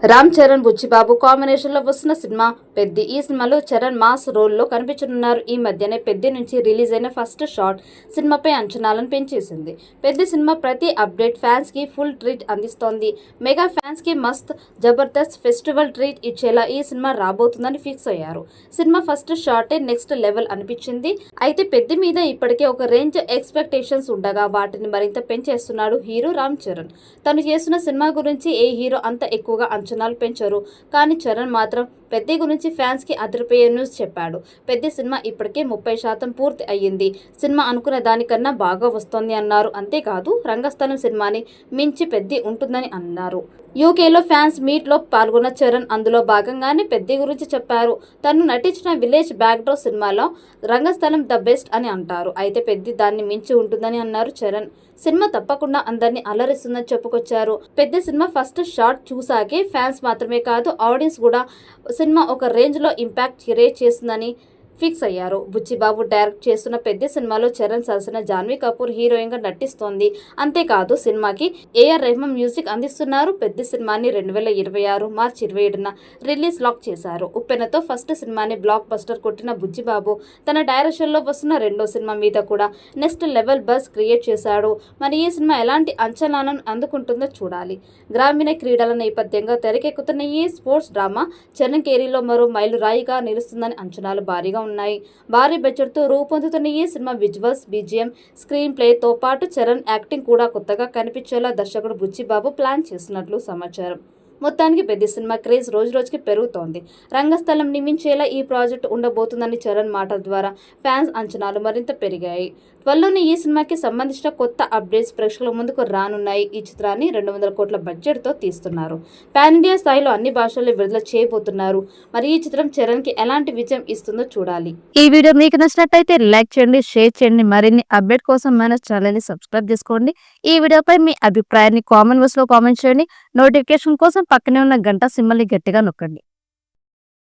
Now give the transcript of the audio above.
Ram Charan Buchibabu combination లో వస్తున్న cinema Peddi. ఈ సినిమాలో చరణ్ మాస్ రోల్ లో కనిపించనున్నారు. ఈ మధ్యనే పెద్ది నుంచి రిలీజ్ అయిన ఫస్ట్ షాట్ సినిమాపై అంచనాలను పెంచేసింది. పెద్ది సినిమా ప్రతి అప్డేట్ ఫ్యాన్స్ కి ఫుల్ ట్రీట్ అందిస్తోంది. మెగా ఫ్యాన్స్ కి మస్త్ జబర్దస్త్ ఫెస్టివల్ ట్రీట్ ఇచ్చేలా ఈ సినిమా రాబోతుందని ఫిక్స్ అయ్యారు. సినిమా ఫస్ట్ షాటే నెక్స్ట్ లెవెల్ అనిపించింది. అయితే పెద్ది మీద ఇప్పటికే ఒక రేంజ్ ఎక్స్పెక్టేషన్స్ ఉండగా వాటిని మరింత పెంచేస్తున్నాడు హీరో రామ్ చరణ్. తను చేస్తున్న సినిమా గురించి ఏ హీరో అంత ఎక్కువగా అంచనాలు పెంచారు. కానీ చరణ్ మాత్రం పెద్ది గురించి ఫ్యాన్స్ కి అదిరిపోయే న్యూస్ చెప్పాడు. పెద్ది సినిమా ఇప్పటికే 30% పూర్తి అయ్యింది. సినిమా అనుకున్న దానికన్నా బాగా వస్తోంది అన్నారు. అంతేకాదు రంగస్థలం సినిమాని మించి పెద్ది ఉంటుందని అన్నారు. యూకేలో ఫ్యాన్స్ మీట్ లో పాల్గొన్న చరణ్ అందులో భాగంగానే పెద్ది గురించి చెప్పారు. తను నటించిన విలేజ్ బ్యాక్డ్రాప్ సినిమాలో రంగస్థలం ద బెస్ట్ అని అంటారు. అయితే పెద్ది దాన్ని మించి ఉంటుందని అన్నారు చరణ్. సినిమా తప్పకుండా అందరినీ అలరిస్తుందని చెప్పుకొచ్చారు. పెద్ద సినిమా ఫస్ట్ షాట్ చూసాకే ఫ్యాన్స్ మాత్రమే కాదు ఆడియన్స్ కూడా సినిమా ఒక రేంజ్ లో ఇంపాక్ట్ క్రియేట్ చేస్తుందని ఫిక్స్ అయ్యారు. బుచ్చిబాబు డైరెక్ట్ చేస్తున్న పెద్ద సినిమాలో చరణ్ సరసన జాన్వీ కపూర్ హీరోయిన్ గా నటిస్తోంది. అంతేకాదు సినిమాకి ఏఆర్ రెహమాన్ మ్యూజిక్ అందిస్తున్నారు. పెద్ద సినిమాని 2026 మార్చి 27న రిలీజ్ లాక్ చేశారు. ఉప్పెనతో ఫస్ట్ సినిమాని బ్లాక్ బస్టర్ కొట్టిన బుచ్చిబాబు తన డైరెక్షన్ లో వస్తున్న రెండో సినిమా మీద కూడా నెక్స్ట్ లెవెల్ బజ్ క్రియేట్ చేశాడు. మరి ఈ సినిమా ఎలాంటి అంచనాలను అందుకుంటుందో చూడాలి. గ్రామీణ క్రీడల నేపథ్యంగా తెరకెక్కుతున్న ఈ స్పోర్ట్స్ డ్రామా చరణ్ కెరీర్లో మరో మైలురాయిగా నిలుస్తుందని అంచనాలు భారీగా ఉన్నాయి. భారీ బడ్జెట్ తో రూపొందుతున్న ఈ cinema visuals, BGM, screen play తో పాటు చరణ్ యాక్టింగ్ కూడా కొత్తగా కనిపించేలా దర్శకుడు బుచ్చిబాబు ప్లాన్ చేస్తున్నట్లు సమాచారం. మొత్తానికి పెద్ద సినిమా క్రేజ్ రోజు రోజుకి పెరుగుతోంది. రంగస్థలం నిమించేలా ఈ ప్రాజెక్ట్ ఉండబోతుందని చరణ్ మాటల ద్వారా ఫ్యాన్స్ అంచనాలు మరింత పెరిగాయి. త్వరలోనే ఈ సినిమాకి సంబంధించిన కొత్త అప్డేట్స్ ప్రేక్షకుల ముందుకు రానున్నాయి. ఈ చిత్రాన్ని 200 కోట్ల బడ్జెట్ తో తీస్తున్నారు. పాన్ ఇండియా స్థాయిలో అన్ని భాషల్లో విడుదల చేయబోతున్నారు. మరి ఈ చిత్రం చరణ్ కి ఎలాంటి విజయం ఇస్తుందో చూడాలి. ఈ వీడియో మీకు నచ్చినట్లయితే లైక్ చేయండి, షేర్ చేయండి. మరిన్ని అప్డేట్ కోసం మన ఛానల్ ని సబ్స్క్రైబ్ చేసుకోండి. ఈ వీడియోపై మీ అభిప్రాయాన్ని కామెంట్ బాక్స్ లో కామెంట్ చేయండి. నోటిఫికేషన్ కోసం పక్కనే ఉన్న గంట సింబల్ ని గట్టిగా నొక్కండి.